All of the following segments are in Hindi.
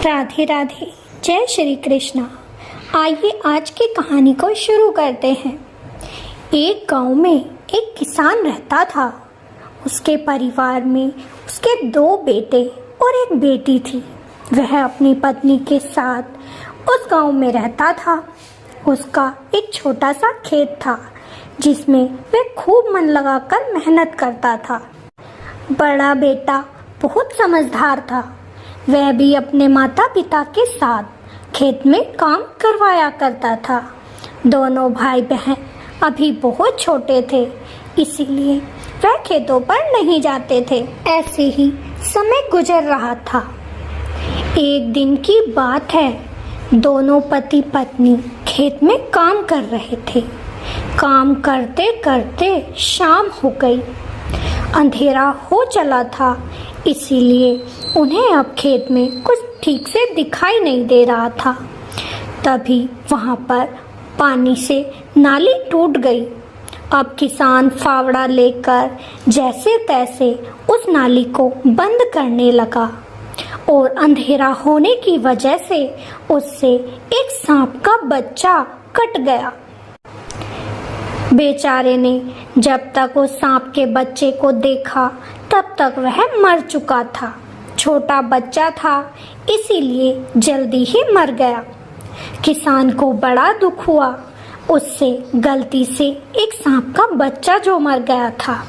राधे राधे। जय श्री कृष्णा। आइए आज की कहानी को शुरू करते हैं। एक गांव में एक किसान रहता था। उसके परिवार में उसके 2 बेटे और एक बेटी थी। वह अपनी पत्नी के साथ उस गांव में रहता था। उसका एक छोटा सा खेत था जिसमें वह खूब मन लगाकर मेहनत करता था। बड़ा बेटा बहुत समझदार था। वह भी अपने माता पिता के साथ खेत में काम करवाया करता था। दोनों भाई बहन अभी बहुत छोटे थे, इसीलिए वह खेतों पर नहीं जाते थे। ऐसे ही समय गुजर रहा था। एक दिन की बात है, दोनों पति पत्नी खेत में काम कर रहे थे। काम करते करते शाम हो गई। अंधेरा हो चला था, इसीलिए उन्हें अब खेत में कुछ ठीक से दिखाई नहीं दे रहा था। तभी वहां पर पानी से नाली टूट गई। अब किसान फावड़ा लेकर जैसे तैसे उस नाली को बंद करने लगा और अंधेरा होने की वजह से उससे एक सांप का बच्चा कट गया। बेचारे ने जब तक उस सांप के बच्चे को देखा तब तक वह मर चुका था। छोटा बच्चा था, इसीलिए जल्दी ही मर गया। किसान को बड़ा दुख हुआ। उससे गलती से एक सांप का बच्चा जो मर गया था।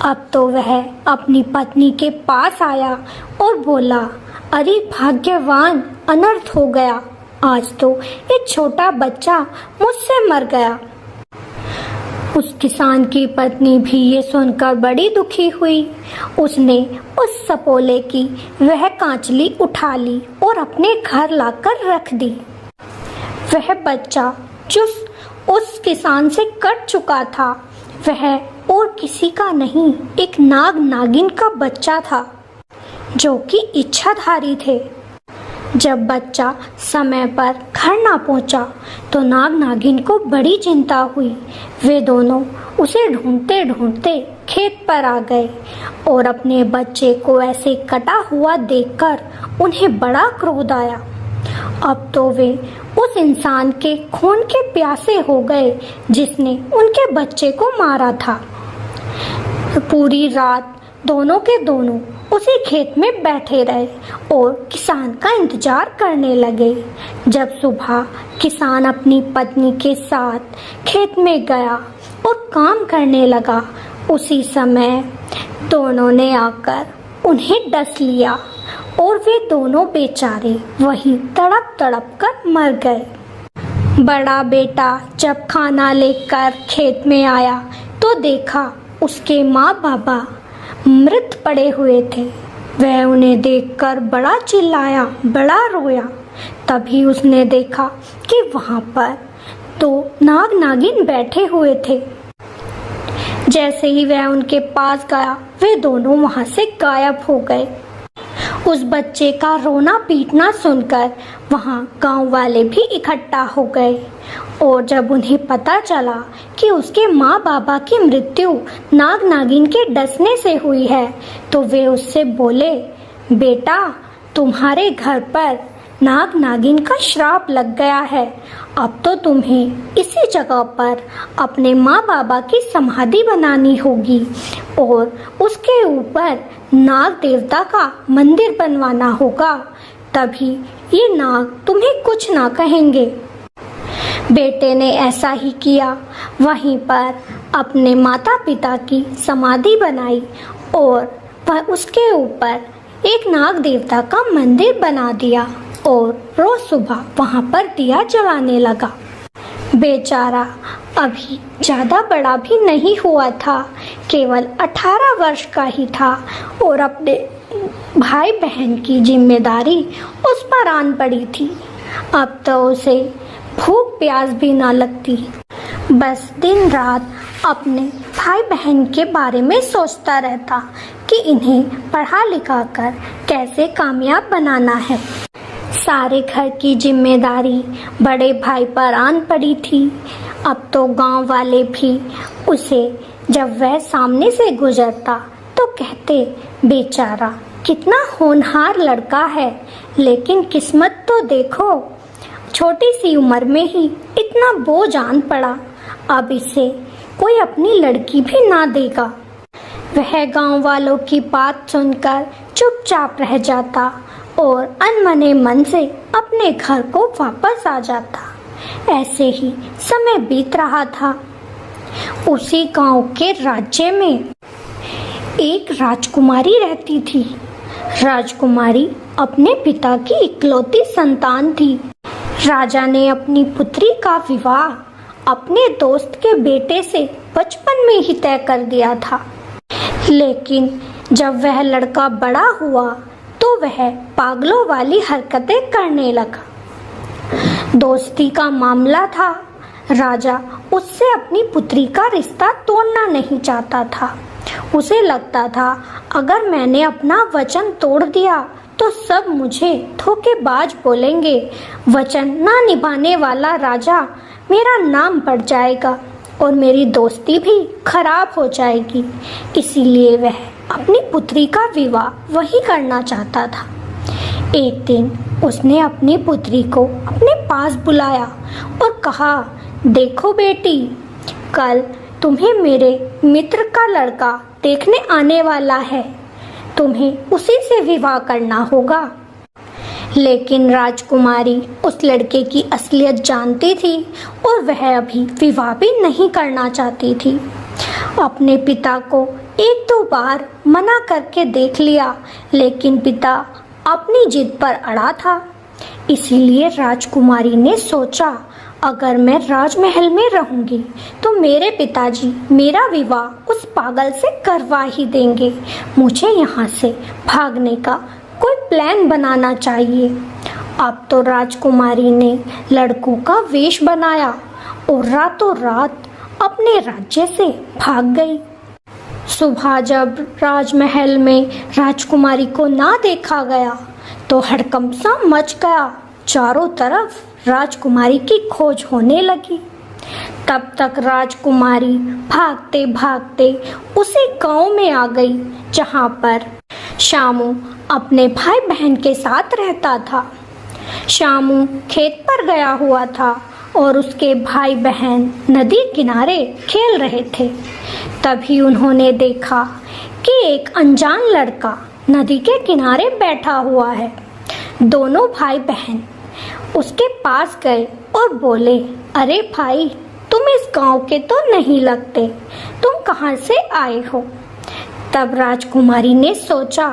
अब तो वह अपनी पत्नी के पास आया और बोला, अरे भाग्यवान, अनर्थ हो गया। आज तो एक छोटा बच्चा मुझसे मर गया। उस किसान की पत्नी भी ये सुनकर बड़ी दुखी हुई। उसने उस सपोले की वह कांचली उठा ली और अपने घर लाकर रख दी। वह बच्चा जो उस किसान से कट चुका था, वह और किसी का नहीं, एक नाग नागिन का बच्चा था जो कि इच्छाधारी थे। जब बच्चा समय पर घर ना पहुंचा तो नाग नागिन को बड़ी चिंता हुई। वे दोनों उसे ढूंढते ढूंढते खेत पर आ गए और अपने बच्चे को ऐसे कटा हुआ देखकर उन्हें बड़ा क्रोध आया। अब तो वे उस इंसान के खून के प्यासे हो गए जिसने उनके बच्चे को मारा था। पूरी रात दोनों के दोनों उसी खेत में बैठे रहे और किसान का इंतजार करने लगे। जब सुबह किसान अपनी पत्नी के साथ खेत में गया और काम करने लगा, उसी समय दोनों ने आकर उन्हें डस लिया और वे दोनों बेचारे वहीं तड़प तड़प कर मर गए। बड़ा बेटा जब खाना लेकर खेत में आया तो देखा उसके माँ बाबा मृत पड़े हुए थे। वह उन्हें देखकर बड़ा चिल्लाया, बड़ा रोया। तभी उसने देखा कि वहां पर 2 नाग नागिन बैठे हुए थे। जैसे ही वह उनके पास गया, वे दोनों वहां से गायब हो गए। उस बच्चे का रोना पीटना सुनकर वहां गांव वाले भी इकट्ठा हो गए और जब उन्हें पता चला कि उसके माँ बाबा की मृत्यु नाग नागिन के डसने से हुई है तो वे उससे बोले, बेटा, तुम्हारे घर पर नाग नागिन का श्राप लग गया है। अब तो तुम्हें इसी जगह पर अपने माँ बाबा की समाधि बनानी होगी और उसके ऊपर नाग देवता का मंदिर बनवाना होगा, तभी ये नाग तुम्हें कुछ ना कहेंगे। बेटे ने ऐसा ही किया। वहीं पर अपने माता पिता की समाधि बनाई और वह उसके ऊपर एक नाग देवता का मंदिर बना दिया और रोज सुबह वहां पर दिया जलाने लगा। बेचारा अभी ज्यादा बड़ा भी नहीं हुआ था, केवल 18 वर्ष का ही था और अपने भाई बहन की जिम्मेदारी उस पर आन पड़ी थी। अब तो उसे भूख प्यास भी ना लगती, बस दिन रात अपने भाई बहन के बारे में सोचता रहता कि इन्हें पढ़ा लिखा कर कैसे कामयाब बनाना है। सारे घर की जिम्मेदारी बड़े भाई पर आन पड़ी थी। अब तो गांव वाले भी उसे जब वह सामने से गुजरता तो कहते, बेचारा कितना होनहार लड़का है, लेकिन किस्मत तो देखो, छोटी सी उम्र में ही इतना बोझ आन पड़ा। अब इसे कोई अपनी लड़की भी ना देगा। वह गांव वालों की बात सुनकर चुपचाप रह जाता और अनमने मन से अपने घर को वापस आ जाता। ऐसे ही समय बीत रहा था। उसी गांव के राज्य में एक राजकुमारी रहती थी। राजकुमारी अपने पिता की इकलौती संतान थी। राजा ने अपनी पुत्री का विवाह अपने दोस्त के बेटे से बचपन में ही तय कर दिया था। लेकिन जब वह लड़का बड़ा हुआ तो वह पागलों वाली हरकतें करने लगा। दोस्ती का मामला था। राजा उससे अपनी पुत्री का रिश्ता तोड़ना नहीं चाहता था। उसे लगता था अगर मैंने अपना वचन तोड़ दिया तो सब मुझे धोखेबाज बोलेंगे। वचन ना निभाने वाला राजा मेरा नाम पड़ जाएगा और मेरी दोस्ती भी खराब हो जाएगी। इसीलिए वह अपनी पुत्री का विवाह वही करना चाहता था। एक दिन उसने अपनी पुत्री को अपने पास बुलाया और कहा, देखो बेटी, कल तुम्हें मेरे मित्र का लड़का देखने आने वाला है। तुम्हें उसी से विवाह करना होगा। लेकिन राजकुमारी उस लड़के की असलियत जानती थी और वह अभी विवाह भी नहीं करना चाहती थी। अपने पिता को एक दो बार मना करके देख लिया, लेकिन पिता अपनी जिद पर अड़ा था। इसीलिए राजकुमारी ने सोचा, अगर मैं राजमहल में रहूंगी तो मेरे पिताजी मेरा विवाह उस पागल से करवा ही देंगे। मुझे यहाँ से भागने का कोई प्लान बनाना चाहिए। अब तो राजकुमारी ने लड़कों का वेश बनाया और रातों रात अपने राज्य से भाग गई। सुबह जब राजमहल में राजकुमारी को ना देखा गया तो हड़कंप सा मच गया। चारों तरफ राजकुमारी की खोज होने लगी। तब तक राजकुमारी भागते भागते उसी गांव में आ गई जहां पर शामू अपने भाई बहन के साथ रहता था। शामू खेत पर गया हुआ था और उसके भाई बहन नदी किनारे खेल रहे थे। तभी उन्होंने देखा कि एक अनजान लड़का नदी के किनारे बैठा हुआ है। दोनों भाई बहन उसके पास गए और बोले, अरे भाई, तुम इस गांव के तो नहीं लगते, तुम कहाँ से आए हो? तब राजकुमारी ने सोचा,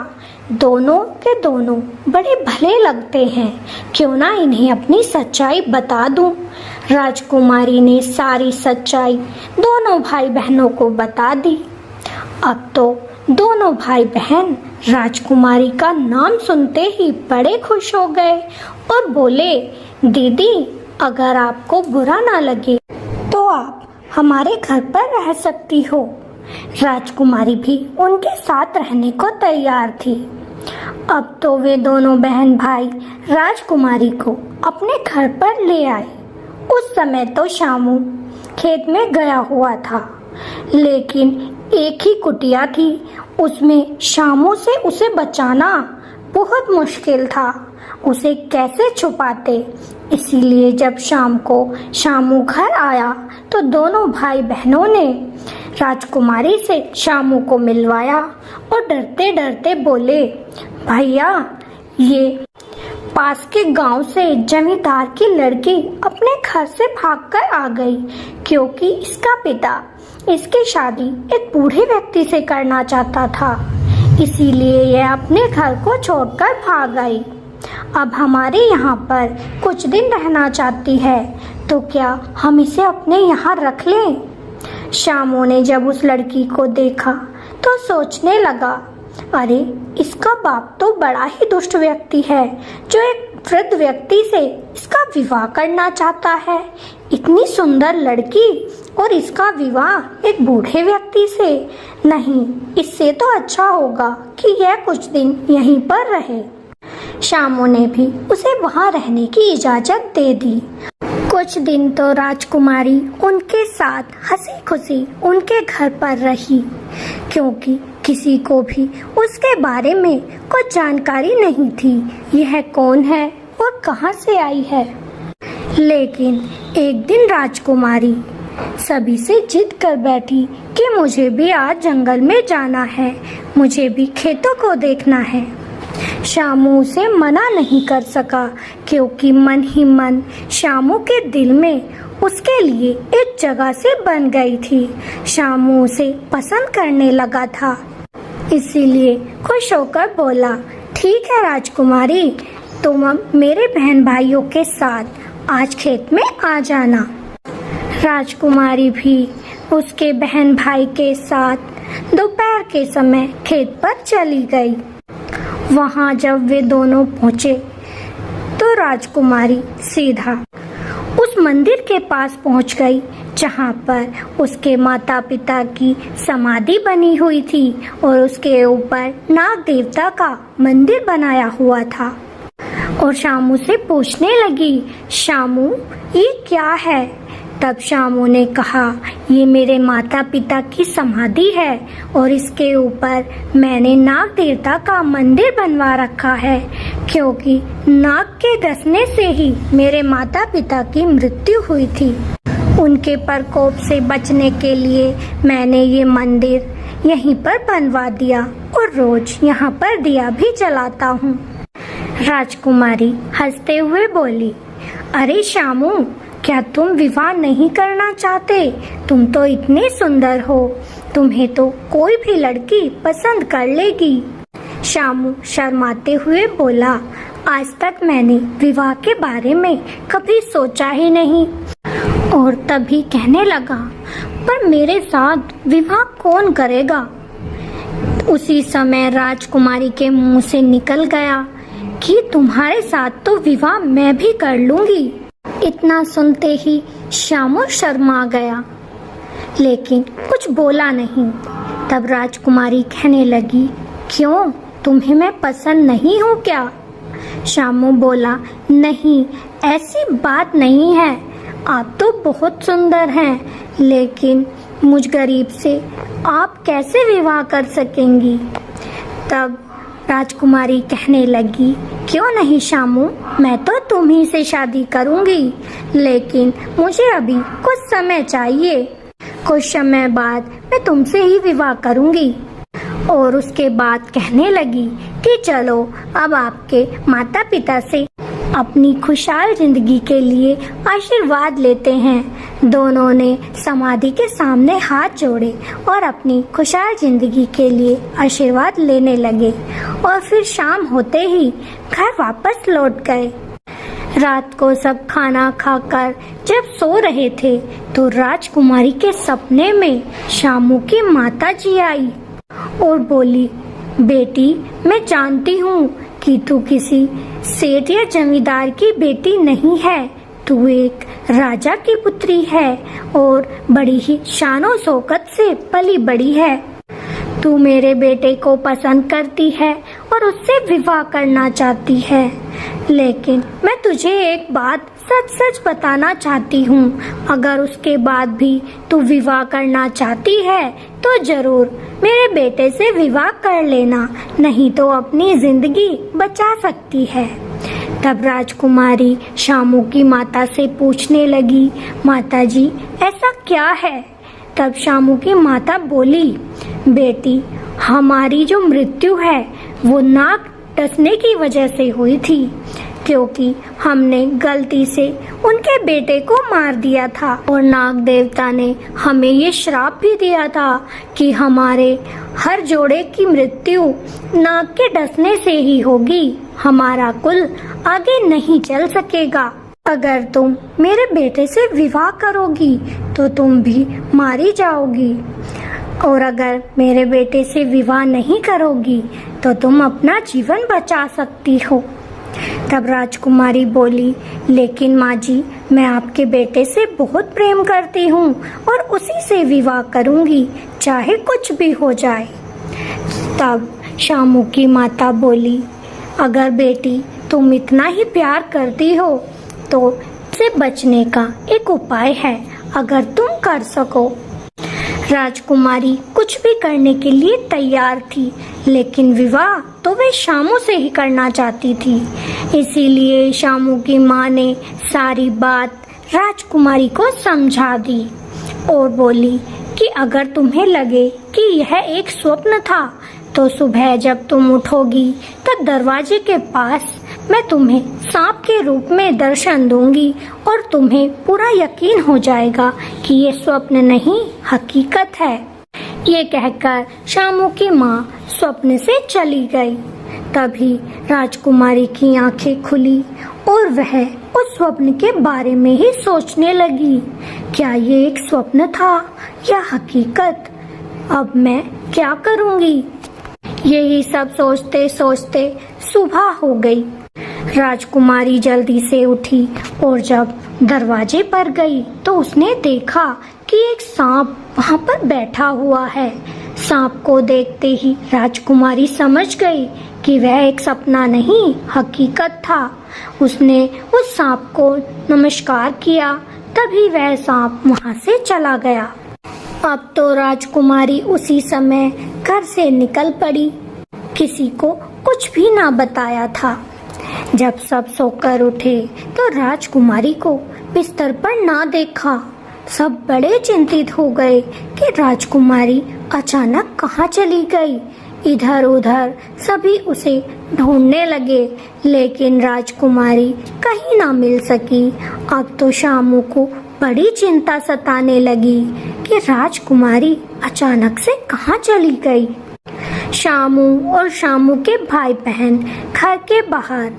दोनों के दोनों बड़े भले लगते हैं, क्यों ना इन्हें अपनी सच्चाई बता दूं। राजकुमारी ने सारी सच्चाई दोनों भाई बहनों को बता दी। अब तो दोनों भाई बहन राजकुमारी का नाम सुनते ही बड़े खुश हो गए और बोले, दीदी, अगर आपको बुरा ना लगे तो आप हमारे घर पर रह सकती हो। राजकुमारी भी उनके साथ रहने को तैयार थी। अब तो वे दोनों बहन भाई राजकुमारी को अपने घर पर ले आए। उस समय तो शामू खेत में गया हुआ था, लेकिन एक ही कुटिया थी। उसमें शामू से उसे बचाना बहुत मुश्किल था। उसे कैसे छुपाते? इसीलिए जब शाम को शामू घर आया तो दोनों भाई बहनों ने राजकुमारी से शामू को मिलवाया और डरते डरते बोले, भैया, ये पास के गांव से जमींदार की लड़की अपने घर से भागकर आ गई, क्योंकि इसका पिता इसकी शादी एक बूढ़े व्यक्ति से करना चाहता था। इसीलिए यह अपने घर को छोड़कर भाग गई। अब हमारे यहाँ पर कुछ दिन रहना चाहती है, तो क्या हम इसे अपने यहाँ रख लें? शामू ने जब उस लड़की को देखा तो सोचने लगा, अरे, इसका बाप तो बड़ा ही दुष्ट व्यक्ति है जो एक वृद्ध व्यक्ति से इसका विवाह करना चाहता है। इतनी सुंदर लड़की और इसका विवाह एक बूढ़े व्यक्ति से? नहीं, इससे तो अच्छा होगा कि यह कुछ दिन यहीं पर रहे। शामू ने भी उसे वहां रहने की इजाजत दे दी। कुछ दिन तो राजकुमारी उनके साथ हंसी खुशी उनके घर पर रही, क्योंकि किसी को भी उसके बारे में कुछ जानकारी नहीं थी। यह कौन है और कहां से आई है। लेकिन एक दिन राजकुमारी सभी से जिद कर बैठी कि मुझे भी आज जंगल में जाना है, मुझे भी खेतों को देखना है। शामू उसे मना नहीं कर सका, क्योंकि मन ही मन शामू के दिल में उसके लिए एक जगह से बन गई थी। शामू उसे पसंद करने लगा था, इसीलिए खुश होकर बोला, ठीक है राजकुमारी, तुम अब मेरे बहन भाइयों के साथ आज खेत में आ जाना। राजकुमारी भी उसके बहन भाई के साथ दोपहर के समय खेत पर चली गई। वहां जब वे दोनों पहुंचे तो राजकुमारी सीधा उस मंदिर के पास पहुंच गई जहां पर उसके माता पिता की समाधि बनी हुई थी और उसके ऊपर नाग देवता का मंदिर बनाया हुआ था। और शामू से पूछने लगी, शामू ये क्या है? तब शामू ने कहा, ये मेरे माता पिता की समाधि है और इसके ऊपर मैंने नाग देवता का मंदिर बनवा रखा है, क्योंकि नाग के डसने से ही मेरे माता पिता की मृत्यु हुई थी। उनके प्रकोप से बचने के लिए मैंने ये मंदिर यहीं पर बनवा दिया और रोज यहाँ पर दिया भी जलाता हूँ। राजकुमारी हंसते हुए बोली, अरे शामू, क्या तुम विवाह नहीं करना चाहते? तुम तो इतने सुंदर हो, तुम्हें तो कोई भी लड़की पसंद कर लेगी। शामू शर्माते हुए बोला, आज तक मैंने विवाह के बारे में कभी सोचा ही नहीं। और तभी कहने लगा, पर मेरे साथ विवाह कौन करेगा? उसी समय राजकुमारी के मुंह से निकल गया कि तुम्हारे साथ तो विवाह मैं भी कर लूंगी। इतना सुनते ही शामू शर्मा गया, लेकिन कुछ बोला नहीं। तब राजकुमारी कहने लगी, क्यों, तुम्हें मैं पसंद नहीं हूँ क्या? शामू बोला, नहीं, ऐसी बात नहीं है, आप तो बहुत सुंदर हैं, लेकिन मुझ गरीब से आप कैसे विवाह कर सकेंगी? तब राजकुमारी कहने लगी, क्यों नहीं शामू, मैं तो तुम्ही से शादी करूंगी, लेकिन मुझे अभी कुछ समय चाहिए। कुछ समय बाद मैं तुमसे ही विवाह करूंगी। और उसके बाद कहने लगी कि चलो अब आपके माता पिता से अपनी खुशहाल जिंदगी के लिए आशीर्वाद लेते हैं। दोनों ने समाधि के सामने हाथ जोड़े और अपनी खुशहाल जिंदगी के लिए आशीर्वाद लेने लगे और फिर शाम होते ही घर वापस लौट गए। रात को सब खाना खाकर जब सो रहे थे तो राजकुमारी के सपने में शामू की माता जी आई और बोली, बेटी, मैं जानती हूँ कि तू किसी सेठ या जमींदार की बेटी नहीं है, तू एक राजा की पुत्री है और बड़ी ही शानो शौकत से पली बड़ी है। तू मेरे बेटे को पसंद करती है और उससे विवाह करना चाहती है, लेकिन मैं तुझे एक बात सच सच बताना चाहती हूँ, अगर उसके बाद भी तू विवाह करना चाहती है तो जरूर मेरे बेटे से विवाह कर लेना, नहीं तो अपनी जिंदगी बचा सकती है। तब राजकुमारी शामू की माता से पूछने लगी, माता जी, ऐसा क्या है? तब शामू की माता बोली, बेटी, हमारी जो मृत्यु है वो नाग डसने की वजह से हुई थी, क्योंकि हमने गलती से उनके बेटे को मार दिया था और नाग देवता ने हमें ये श्राप भी दिया था कि हमारे हर जोड़े की मृत्यु नाग के डसने से ही होगी, हमारा कुल आगे नहीं चल सकेगा। अगर तुम मेरे बेटे से विवाह करोगी तो तुम भी मारी जाओगी, और अगर मेरे बेटे से विवाह नहीं करोगी तो तुम अपना जीवन बचा सकती हो। तब राजकुमारी बोली, लेकिन माँ जी, मैं आपके बेटे से बहुत प्रेम करती हूँ और उसी से विवाह करूँगी, चाहे कुछ भी हो जाए। तब शामू की माता बोली, अगर बेटी तुम इतना ही प्यार करती हो तो से बचने का एक उपाय है, अगर तुम कर सको। राजकुमारी कुछ भी करने के लिए तैयार थी, लेकिन विवाह तो वे शामू से ही करना चाहती थी। इसीलिए शामू की माँ ने सारी बात राजकुमारी को समझा दी और बोली कि अगर तुम्हें लगे कि यह एक स्वप्न था तो सुबह जब तुम उठोगी तब दरवाजे के पास मैं तुम्हें सांप के रूप में दर्शन दूंगी और तुम्हें पूरा यकीन हो जाएगा कि ये स्वप्न नहीं हकीकत है। ये कहकर शामू की माँ स्वप्न से चली गई। तभी राजकुमारी की आंखें खुली और वह उस स्वप्न के बारे में ही सोचने लगी, क्या ये एक स्वप्न था या हकीकत? अब मैं क्या करूंगी? यही सब सोचते सोचते सुबह हो गई। राजकुमारी जल्दी से उठी और जब दरवाजे पर गई तो उसने देखा कि एक सांप वहां पर बैठा हुआ है। सांप को देखते ही राजकुमारी समझ गई कि वह एक सपना नहीं हकीकत था। उसने उस सांप को नमस्कार किया, तभी वह सांप वहां से चला गया। अब तो राजकुमारी उसी समय घर से निकल पड़ी, किसी को कुछ भी ना बताया था। जब सब सोकर उठे तो राजकुमारी को बिस्तर पर ना देखा। सब बड़े चिंतित हो गए कि राजकुमारी अचानक कहाँ चली गई। इधर उधर सभी उसे ढूंढने लगे, लेकिन राजकुमारी कहीं ना मिल सकी। अब तो शामू को बड़ी चिंता सताने लगी कि राजकुमारी अचानक से कहाँ चली गई। शामू और शामू के भाई बहन घर के बाहर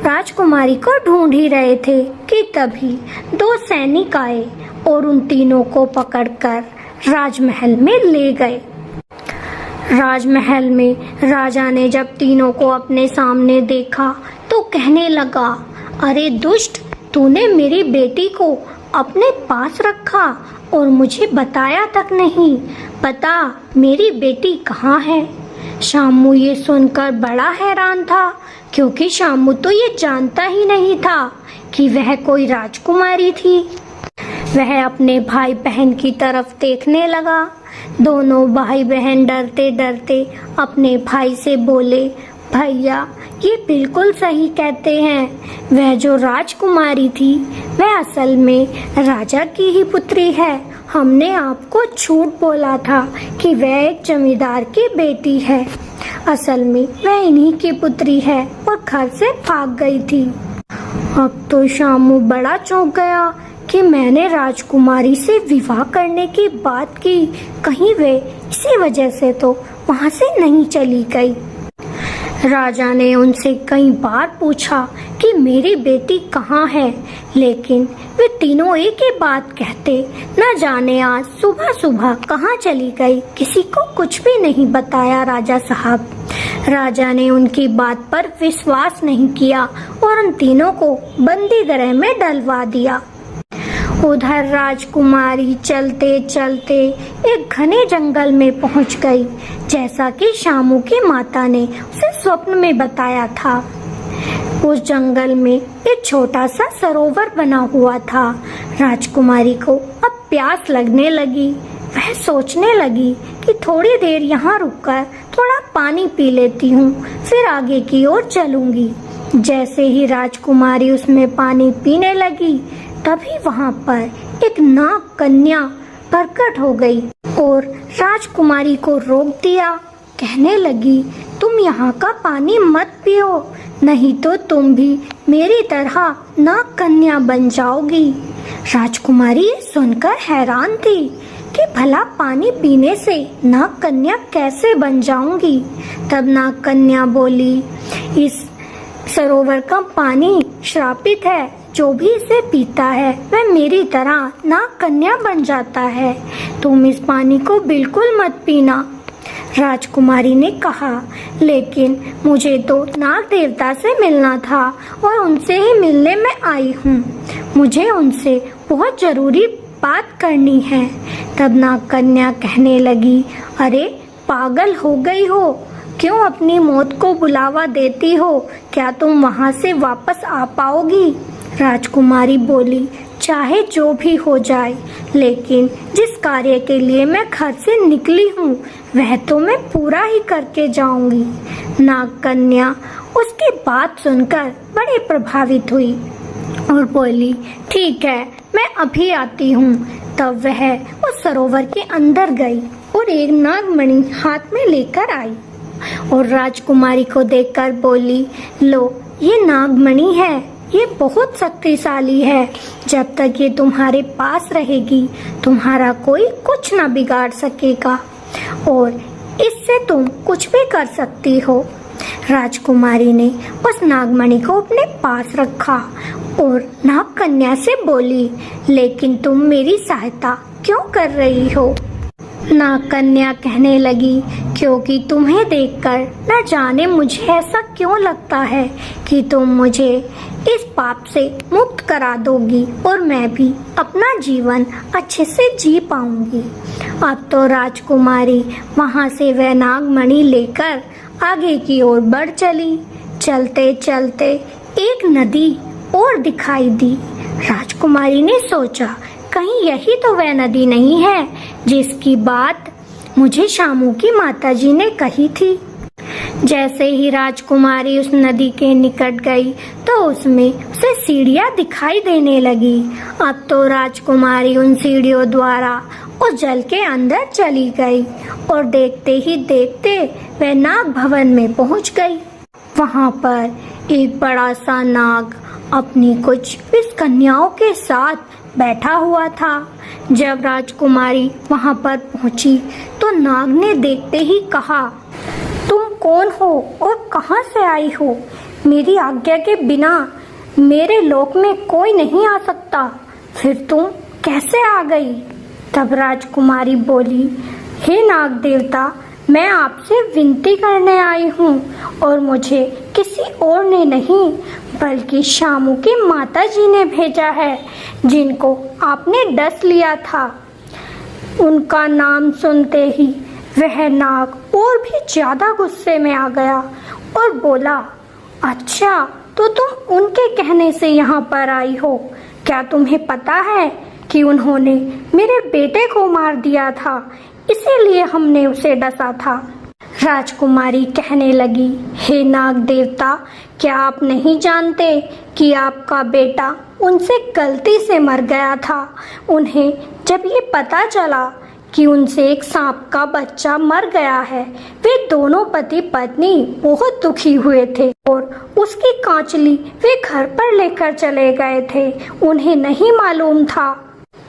राजकुमारी को ढूंढ ही रहे थे कि तभी दो सैनिक आए और उन तीनों को पकड़कर राजमहल में ले गए। राजमहल में राजा ने जब तीनों को अपने सामने देखा तो कहने लगा, अरे दुष्ट, तूने मेरी बेटी को अपने पास रखा और मुझे बताया तक नहीं। बता मेरी बेटी कहाँ है? शामू ये सुनकर बड़ा हैरान था, क्योंकि शामू तो ये जानता ही नहीं था कि वह कोई राजकुमारी थी। वह अपने भाई बहन की तरफ देखने लगा। दोनों भाई बहन डरते डरते अपने भाई से बोले, भैया ये बिल्कुल सही कहते हैं, वह जो राजकुमारी थी वह असल में राजा की ही पुत्री है। हमने आपको झूठ बोला था कि वह एक जमींदार की बेटी है। असल में वह इन्हीं की पुत्री है और घर से भाग गई थी। अब तो शामू बड़ा चौंक गया कि मैंने राजकुमारी से विवाह करने की बात की, कहीं वे इसी वजह से तो वहाँ से नहीं चली गई। राजा ने उनसे कई बार पूछा कि मेरी बेटी कहाँ है, लेकिन वे तीनों एक ही बात कहते, न जाने आज सुबह सुबह कहाँ चली गई। किसी को कुछ भी नहीं बताया राजा साहब। राजा ने उनकी बात पर विश्वास नहीं किया और उन तीनों को बंदी गृह में डलवा दिया। उधर राजकुमारी चलते चलते एक घने जंगल में पहुंच गई, जैसा कि शामू की माता ने उसे स्वप्न में बताया था। उस जंगल में एक छोटा सा सरोवर बना हुआ था। राजकुमारी को अब प्यास लगने लगी। वह सोचने लगी कि थोड़ी देर यहाँ रुककर थोड़ा पानी पी लेती हूँ, फिर आगे की ओर चलूंगी। जैसे ही राजकुमारी उसमें पानी पीने लगी, तभी वहाँ पर एक नाग कन्या प्रकट हो गई और राजकुमारी को रोक दिया। कहने लगी, तुम यहाँ का पानी मत पियो, नहीं तो तुम भी मेरी तरह नाग कन्या बन जाओगी। राजकुमारी ये सुनकर हैरान थी कि भला पानी पीने से नाग कन्या कैसे बन जाऊंगी। तब नाग कन्या बोली, इस सरोवर का पानी श्रापित है, जो भी इसे पीता है वह मेरी तरह नाग कन्या बन जाता है। तुम इस पानी को बिल्कुल मत पीना। राजकुमारी ने कहा, लेकिन मुझे तो नाग देवता से मिलना था और उनसे ही मिलने में आई हूँ। मुझे उनसे बहुत जरूरी बात करनी है। तब नाग कन्या कहने लगी, अरे पागल हो गई हो, क्यों अपनी मौत को बुलावा देती हो? क्या तुम वहाँ से वापस आ पाओगी? राजकुमारी बोली, चाहे जो भी हो जाए, लेकिन जिस कार्य के लिए मैं घर से निकली हूँ वह तो मैं पूरा ही करके जाऊंगी। नागकन्या उसकी बात सुनकर बड़ी प्रभावित हुई और बोली, ठीक है, मैं अभी आती हूँ। तब वह उस सरोवर के अंदर गई और एक नागमणि हाथ में लेकर आई और राजकुमारी को देखकर बोली, लो, ये नागमणि है, ये बहुत शक्तिशाली है। जब तक ये तुम्हारे पास रहेगी तुम्हारा कोई कुछ ना बिगाड़ सकेगा और इससे तुम कुछ भी कर सकती हो। राजकुमारी ने उस नागमणि को अपने पास रखा और नागकन्या से बोली, लेकिन तुम मेरी सहायता क्यों कर रही हो? नागकन्या कहने लगी, क्योंकि तुम्हें देखकर न जाने मुझे ऐसा क्यों लगता है कि तुम मुझे इस पाप से मुक्त करा दोगी और मैं भी अपना जीवन अच्छे से जी पाऊंगी। अब तो राजकुमारी वहां से वह नागमणि लेकर आगे की ओर बढ़ चली। चलते चलते एक नदी और दिखाई दी। राजकुमारी ने सोचा, कहीं यही तो वह नदी नहीं है जिसकी बात मुझे शामू की माताजी ने कही थी। जैसे ही राजकुमारी उस नदी के निकट गई तो उसमें उसे सीढ़ियां दिखाई देने लगी। अब तो राजकुमारी उन सीढ़ियों द्वारा उस जल के अंदर चली गई और देखते ही देखते वह नाग भवन में पहुंच गई। वहां पर एक बड़ा सा नाग अपनी कुछ 20 कन्याओं के साथ बैठा हुआ था। जब राजकुमारी वहां पर पहुंची तो नाग ने देखते ही कहा, तुम कौन हो और कहां से आई हो? मेरी आज्ञा के बिना मेरे लोक में कोई नहीं आ सकता, फिर तुम कैसे आ गई? तब राजकुमारी बोली, हे नाग देवता, मैं आपसे विनती करने आई हूँ और मुझे किसी और ने नहीं बल्कि शामू की माताजी ने भेजा है, जिनको आपने डस लिया था। उनका नाम सुनते ही वह नाग और भी ज्यादा गुस्से में आ गया और बोला, अच्छा, तो तुम उनके कहने से यहाँ पर आई हो? क्या तुम्हें पता है कि उन्होंने मेरे बेटे को मार दिया था, इसीलिए हमने उसे डसा था? राजकुमारी कहने लगी, हे नाग देवता, क्या आप नहीं जानते कि आपका बेटा उनसे गलती से मर गया था? उन्हें जब ये पता चला कि उनसे एक सांप का बच्चा मर गया है, वे दोनों पति पत्नी बहुत दुखी हुए थे और उसकी कांचली वे घर पर लेकर चले गए थे। उन्हें नहीं मालूम था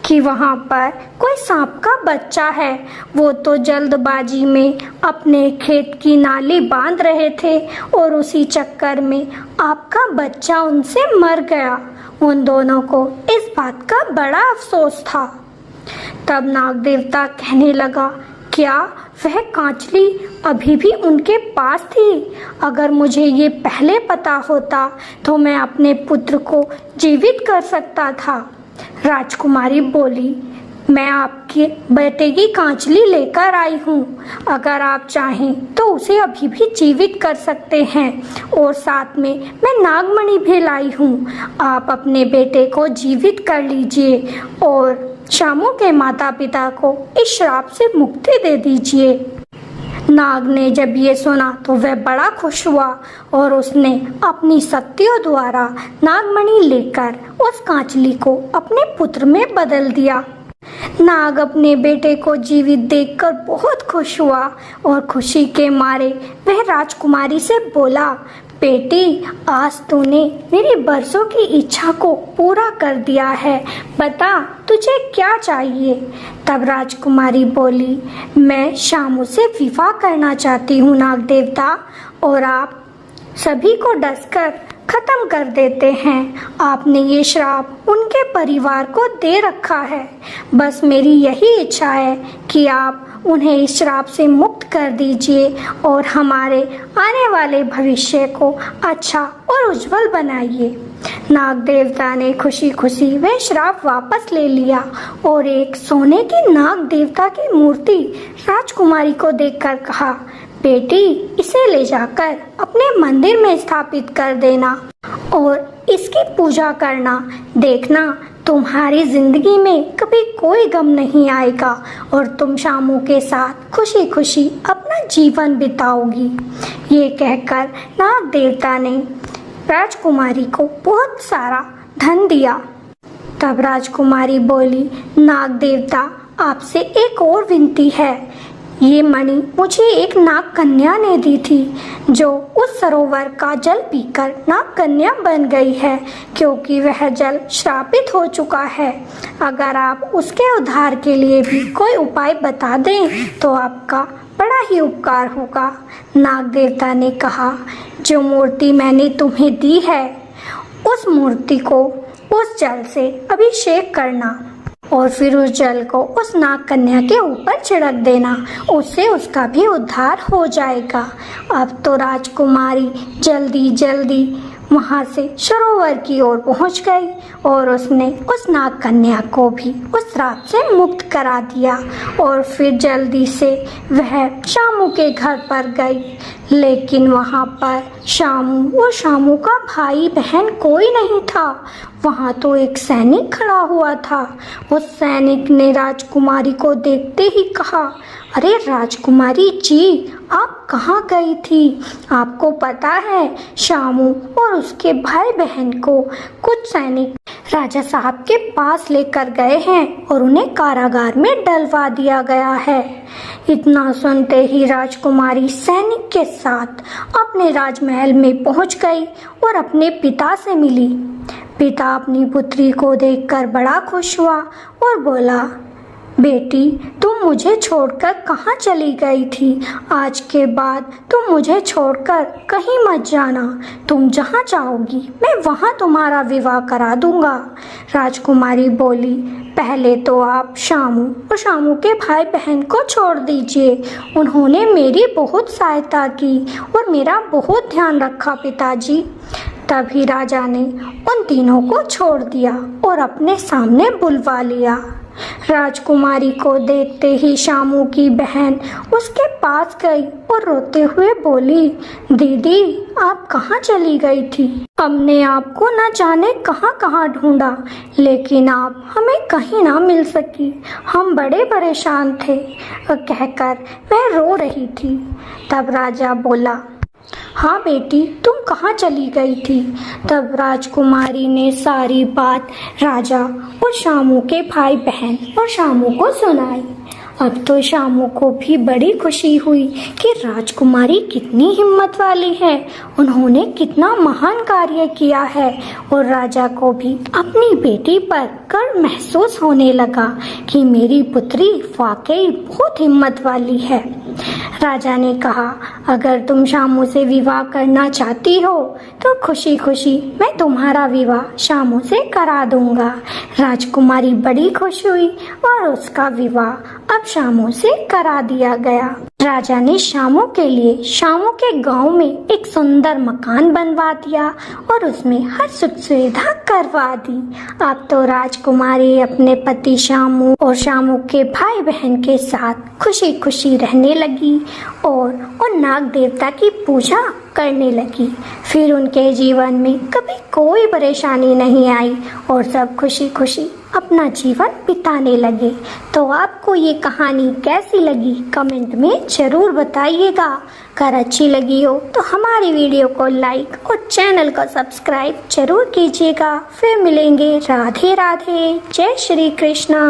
कि वहाँ पर कोई सांप का बच्चा है। वो तो जल्दबाजी में अपने खेत की नाली बांध रहे थे और उसी चक्कर में आपका बच्चा उनसे मर गया। उन दोनों को इस बात का बड़ा अफसोस था। तब नाग देवता कहने लगा, क्या वह कांचली अभी भी उनके पास थी? अगर मुझे ये पहले पता होता तो मैं अपने पुत्र को जीवित कर सकता था। राजकुमारी बोली, मैं आपके बेटे की कांचली लेकर आई हूँ। अगर आप चाहें तो उसे अभी भी जीवित कर सकते हैं और साथ में मैं नागमणि भी लाई हूँ। आप अपने बेटे को जीवित कर लीजिए और शामू के माता पिता को इस श्राप से मुक्ति दे दीजिए। नाग ने जब ये सुना तो वह बड़ा खुश हुआ और उसने अपनी शक्तियों द्वारा नागमणि लेकर उस कांचली को अपने पुत्र में बदल दिया। नाग अपने बेटे को जीवित देखकर बहुत खुश हुआ और खुशी के मारे वह राजकुमारी से बोला, बेटी, आज तूने मेरी बरसों की इच्छा को पूरा कर दिया है, बता तुझे क्या चाहिए? तब राजकुमारी बोली, मैं शामू से विवाह करना चाहती हूँ नाग देवता, और आप सभी को डसकर खत्म कर देते हैं। आपने ये श्राप उनके परिवार को दे रखा है। बस मेरी यही इच्छा है कि आप उन्हें इस श्राप से मुक्त कर दीजिए और हमारे आने वाले भविष्य को अच्छा और उज्जवल बनाइए। नाग देवता ने खुशी खुशी वह श्राप वापस ले लिया और एक सोने की नाग देवता की मूर्ति राजकुमारी को देखकर कहा, बेटी, इसे ले जाकर अपने मंदिर में स्थापित कर देना और इसकी पूजा करना। देखना तुम्हारी जिंदगी में कभी कोई गम नहीं आएगा और तुम शामू के साथ खुशी खुशी अपना जीवन बिताओगी। ये कहकर नाग देवता ने राजकुमारी को बहुत सारा धन दिया। तब राजकुमारी बोली, नाग देवता आपसे एक और विनती है। ये मणि मुझे एक नाग कन्या ने दी थी जो उस सरोवर का जल पीकर नाग कन्या बन गई है, क्योंकि वह जल श्रापित हो चुका है। अगर आप उसके उद्धार के लिए भी कोई उपाय बता दें तो आपका बड़ा ही उपकार होगा। नाग देवता ने कहा, जो मूर्ति मैंने तुम्हें दी है उस मूर्ति को उस जल से अभिषेक करना और फिर उस जल को उस नाग कन्या के ऊपर छिड़क देना, उससे उसका भी उद्धार हो जाएगा। अब तो राजकुमारी जल्दी जल्दी वहाँ से सरोवर की ओर पहुँच गई और उसने उस नाग कन्या को भी उस श्राप से मुक्त करा दिया और फिर जल्दी से वह शामू के घर पर गई। लेकिन वहाँ पर शामू और शामू का भाई बहन कोई नहीं था। वहाँ तो एक सैनिक खड़ा हुआ था। उस सैनिक ने राजकुमारी को देखते ही कहा, अरे राजकुमारी जी, आप कहाँ गई थी? आपको पता है शामू और उसके भाई बहन को कुछ सैनिक राजा साहब के पास लेकर गए हैं और उन्हें कारागार में डलवा दिया गया है। इतना सुनते ही राजकुमारी सैनिक के साथ अपने राजमहल में पहुंच गई और अपने पिता से मिली। पिता अपनी पुत्री को देखकर बड़ा खुश हुआ और बोला, बेटी तुम मुझे छोड़कर कहाँ चली गई थी? आज के बाद तुम मुझे छोड़कर कहीं मत जाना। तुम जहाँ चाहोगी मैं वहाँ तुम्हारा विवाह करा दूंगा। राजकुमारी बोली, पहले तो आप शामू और शामू के भाई बहन को छोड़ दीजिए। उन्होंने मेरी बहुत सहायता की और मेरा बहुत ध्यान रखा पिताजी। तभी राजा ने उन तीनों को छोड़ दिया और अपने सामने बुलवा लिया। राजकुमारी को देखते ही शामू की बहन उसके पास गई और रोते हुए बोली, दीदी आप कहाँ चली गई थी? हमने आपको न जाने कहाँ कहाँ ढूंढा, लेकिन आप हमें कहीं ना मिल सकी। हम बड़े परेशान थे, कहकर वह रो रही थी। तब राजा बोला, हाँ बेटी तुम कहाँ चली गई थी? तब राजकुमारी ने सारी बात राजा और शामू के भाई बहन और शामू को सुनाई। अब तो शामू को भी बड़ी खुशी हुई कि राजकुमारी कितनी हिम्मत वाली है, उन्होंने कितना महान कार्य किया है। और राजा को भी अपनी बेटी पर गर्व महसूस होने लगा कि मेरी पुत्री वाकई बहुत हिम्मत वाली है। राजा ने कहा, अगर तुम शामू से विवाह करना चाहती हो तो खुशी खुशी मैं तुम्हारा विवाह शामू से करा दूंगा। राजकुमारी बड़ी खुश हुई और उसका विवाह अब शामू से करा दिया गया। राजा ने शामू के लिए शामू के गांव में एक सुंदर मकान बनवा दिया और उसमें हर सुख सुविधा करवा दी। अब तो राजकुमारी अपने पति शामू और शामू के भाई बहन के साथ खुशी खुशी रहने लगी और उन नाग देवता की पूजा करने लगी। फिर उनके जीवन में कभी कोई परेशानी नहीं आई और सब खुशी खुशी अपना जीवन बिताने लगे। तो आपको ये कहानी कैसी लगी कमेंट में जरूर बताइएगा। अगर अच्छी लगी हो तो हमारी वीडियो को लाइक और चैनल को सब्सक्राइब जरूर कीजिएगा। फिर मिलेंगे। राधे राधे, जय श्री कृष्णा।